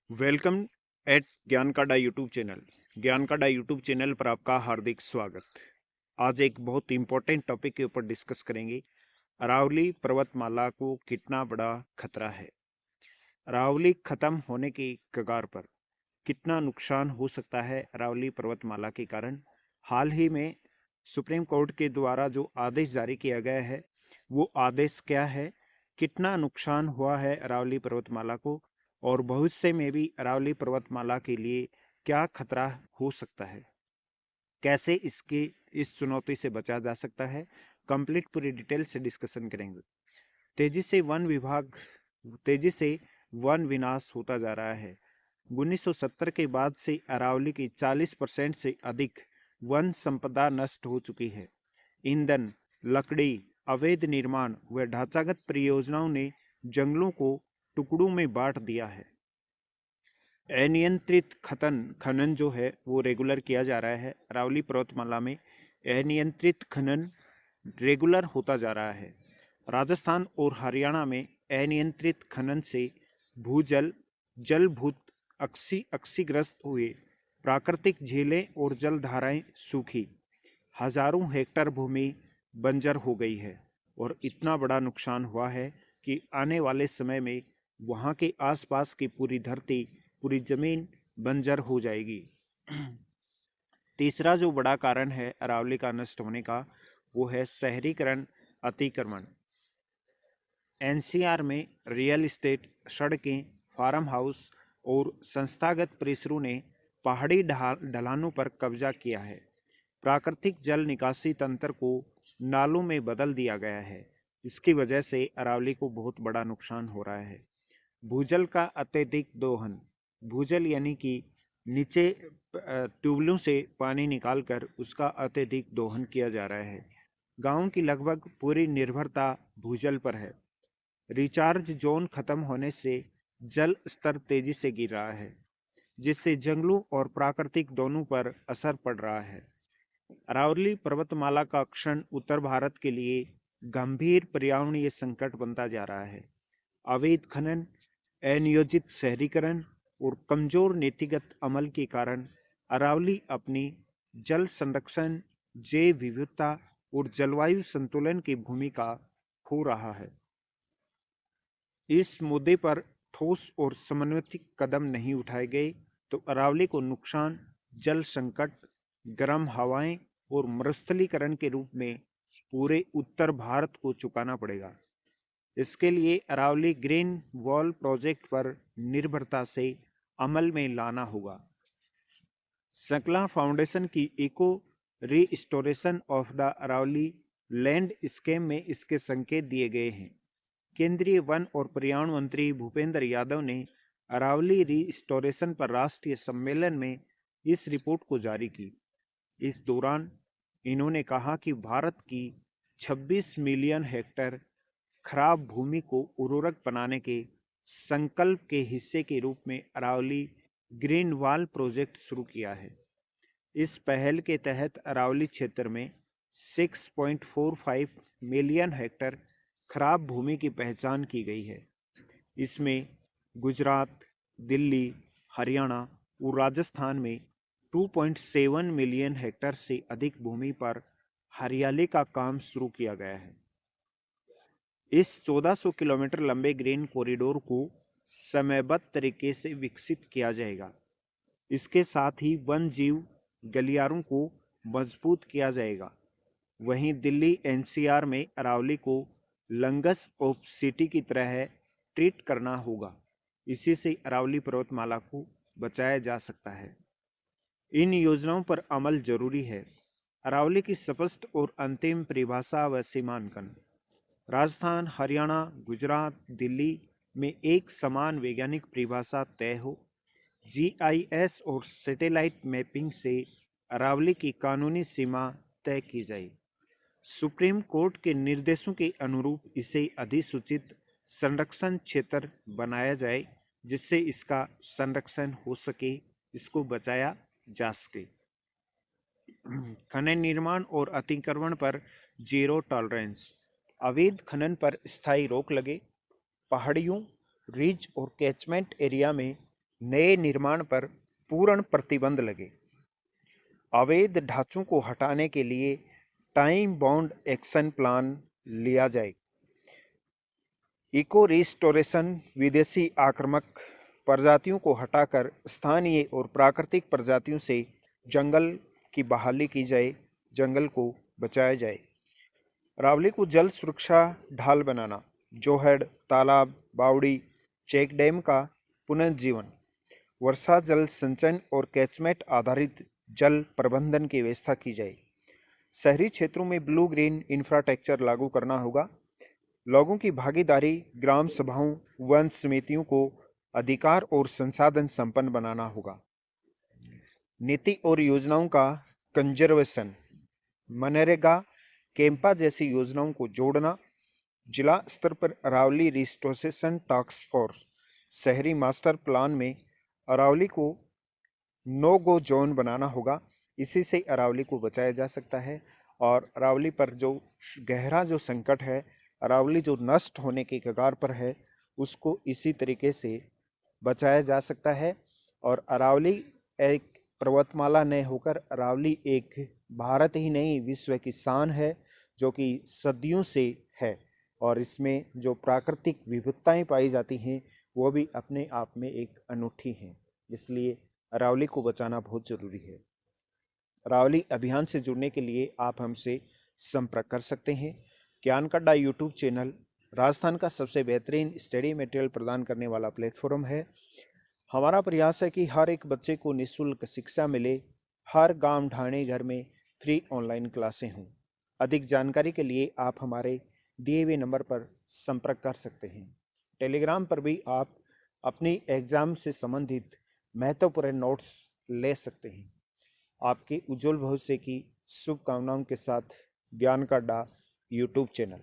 Welcome eight ज्ञान काडा YouTube channel. ज्ञान काडा यूट्यूब चैनल पर आपका हार्दिक स्वागत। आज एक बहुत इंपॉर्टेंट टॉपिक के ऊपर डिस्कस करेंगे। अरावली पर्वतमाला को कितना बड़ा खतरा है। अरावली खत्म होने की कगार पर कितना नुकसान हो सकता है अरावली पर्वतमाला के कारण। हाल ही में सुप्रीम कोर्ट के द्वारा जो आदेश जारी किया गया है वो आदेश क्या है, कितना नुकसान हुआ है अरावली पर्वतमाला को, और भविष्य में भी अरावली पर्वतमाला के लिए क्या खतरा हो सकता है, कैसे इसके इस चुनौती से बचा जा सकता है। कंप्लीट पूरी डिटेल से डिस्कशन करेंगे। तेजी से वन विभाग तेजी से वन विनाश होता जा रहा है। 1970 के बाद से अरावली की 40% से अधिक वन संपदा नष्ट हो चुकी है। ईंधन, लकड़ी, अवैध निर्माण व ढांचागत परियोजनाओं ने जंगलों को टुकड़ों में बांट दिया है। अनियंत्रित खनन जो है वो रेगुलर किया जा रहा है। अरावली पर्वतमाला में अनियंत्रित खनन रेगुलर होता जा रहा है। राजस्थान और हरियाणा में अनियंत्रित खनन से भूजल जलभूत अक्षीग्रस्त हुए, प्राकृतिक झीलें और जलधाराएं सूखी, हजारों हेक्टेयर भूमि बंजर हो गई है और इतना बड़ा नुकसान हुआ है कि आने वाले समय में वहाँ के आसपास की पूरी धरती, पूरी जमीन बंजर हो जाएगी। तीसरा जो बड़ा कारण है अरावली का नष्ट होने का वो है शहरीकरण, अतिक्रमण। एनसीआर में रियल एस्टेट, सड़कें, फार्म हाउस और संस्थागत परिसरों ने पहाड़ी ढलानों पर कब्जा किया है। प्राकृतिक जल निकासी तंत्र को नालों में बदल दिया गया है। इसकी वजह से अरावली को बहुत बड़ा नुकसान हो रहा है। भूजल का अत्यधिक दोहन, भूजल यानी कि नीचे ट्यूबवेलों से पानी निकालकर उसका अत्यधिक दोहन किया जा रहा है। गांव की लगभग पूरी निर्भरता भूजल पर है। रिचार्ज जोन खत्म होने से जल स्तर तेजी से गिर रहा है, जिससे जंगलों और प्राकृतिक दोनों पर असर पड़ रहा है। अरावली पर्वतमाला का क्षरण उत्तर भारत के लिए गंभीर पर्यावरणीय संकट बनता जा रहा है। अवैध खनन, अनियोजित शहरीकरण और कमजोर नीतिगत अमल के कारण अरावली अपनी जल संरक्षण, जैव विविधता और जलवायु संतुलन की भूमिका खो रहा है। इस मुद्दे पर ठोस और समन्वित कदम नहीं उठाए गए तो अरावली को नुकसान जल संकट, गर्म हवाएं और मरुस्थलीकरण के रूप में पूरे उत्तर भारत को चुकाना पड़ेगा। इसके लिए अरावली ग्रीन वॉल प्रोजेक्ट पर निर्भरता से अमल में लाना होगा। सकला फाउंडेशन की eco restoration of the Aravalli land scam में इसके संकेत दिए गए हैं। केंद्रीय वन और पर्यावरण मंत्री भूपेंद्र यादव ने अरावली रिस्टोरेशन पर राष्ट्रीय सम्मेलन में इस रिपोर्ट को जारी की। इस दौरान इन्होंने कहा कि भारत की 26 मिलियन हेक्टेयर खराब भूमि को उर्वरक बनाने के संकल्प के हिस्से के रूप में अरावली ग्रीन वॉल प्रोजेक्ट शुरू किया है। इस पहल के तहत अरावली क्षेत्र में 6.45 मिलियन हेक्टेयर खराब भूमि की पहचान की गई है। इसमें गुजरात, दिल्ली, हरियाणा और राजस्थान में 2.7 मिलियन हेक्टेयर से अधिक भूमि पर हरियाली का काम शुरू किया गया है। इस 1400 किलोमीटर लंबे ग्रीन कॉरिडोर को समयबद्ध तरीके से विकसित किया जाएगा। इसके साथ ही वन जीव गलियारों को मजबूत किया जाएगा। वहीं दिल्ली एनसीआर में अरावली को लंगस ऑफ सिटी की तरह ट्रीट करना होगा। इसी से अरावली पर्वतमाला को बचाया जा सकता है। इन योजनाओं पर अमल जरूरी है। अरावली की स्पष्ट और अंतिम परिभाषा व सीमांकन। राजस्थान, हरियाणा, गुजरात, दिल्ली में एक समान वैज्ञानिक परिभाषा तय हो। जीआईएस और सैटेलाइट मैपिंग से अरावली की कानूनी सीमा तय की जाए। सुप्रीम कोर्ट के निर्देशों के अनुरूप इसे अधिसूचित संरक्षण क्षेत्र बनाया जाए, जिससे इसका संरक्षण हो सके, इसको बचाया जा सके। खनन, निर्माण और अतिक्रमण पर जीरो टॉलरेंस। अवैध खनन पर स्थायी रोक लगे। पहाड़ियों, रिज और कैचमेंट एरिया में नए निर्माण पर पूर्ण प्रतिबंध लगे। अवैध ढांचों को हटाने के लिए टाइम बाउंड एक्शन प्लान लिया जाए। इको रिस्टोरेशन, विदेशी आक्रामक प्रजातियों को हटाकर स्थानीय और प्राकृतिक प्रजातियों से जंगल की बहाली की जाए, जंगल को बचाया जाए। अरावली को जल सुरक्षा ढाल बनाना, जोहड़, तालाब, बावड़ी, चेक डैम का पुनर्जीवन, वर्षा जल संचयन और कैचमेंट आधारित जल प्रबंधन की व्यवस्था की जाए। शहरी क्षेत्रों में ब्लू ग्रीन इंफ्रास्ट्रक्चर लागू करना होगा। लोगों की भागीदारी, ग्राम सभाओं, वन समितियों को अधिकार और संसाधन संपन्न बनाना होगा। नीति और योजनाओं का कंजर्वेशन, मनरेगा, कैंपा जैसी योजनाओं को जोड़ना। जिला स्तर पर अरावली रिस्टोरेशन टास्क फोर्स, शहरी मास्टर प्लान में अरावली को नो गो जोन बनाना होगा। इसी से अरावली को बचाया जा सकता है और अरावली पर जो गहरा जो संकट है, अरावली जो नष्ट होने के कगार पर है, उसको इसी तरीके से बचाया जा सकता है। और अरावली एक पर्वतमाला नहीं होकर अरावली एक भारत ही नहीं विश्व की शान है, जो कि सदियों से है। और इसमें जो प्राकृतिक विविधताएं पाई जाती हैं वो भी अपने आप में एक अनूठी हैं। इसलिए अरावली को बचाना बहुत जरूरी है। अरावली अभियान से जुड़ने के लिए आप हमसे संपर्क कर सकते हैं। ज्ञान का अड्डा यूट्यूब चैनल राजस्थान का सबसे बेहतरीन स्टडी मटेरियल प्रदान करने वाला प्लेटफॉर्म है। हमारा प्रयास है कि हर एक बच्चे को निःशुल्क शिक्षा मिले, हर गांव ढाणे घर में फ्री ऑनलाइन क्लासें हों। अधिक जानकारी के लिए आप हमारे दिए हुए नंबर पर संपर्क कर सकते हैं। टेलीग्राम पर भी आप अपनी एग्जाम से संबंधित महत्वपूर्ण नोट्स ले सकते हैं। आपके उज्जवल भविष्य की शुभकामनाओं के साथ ज्ञान का अड्डा यूट्यूब चैनल।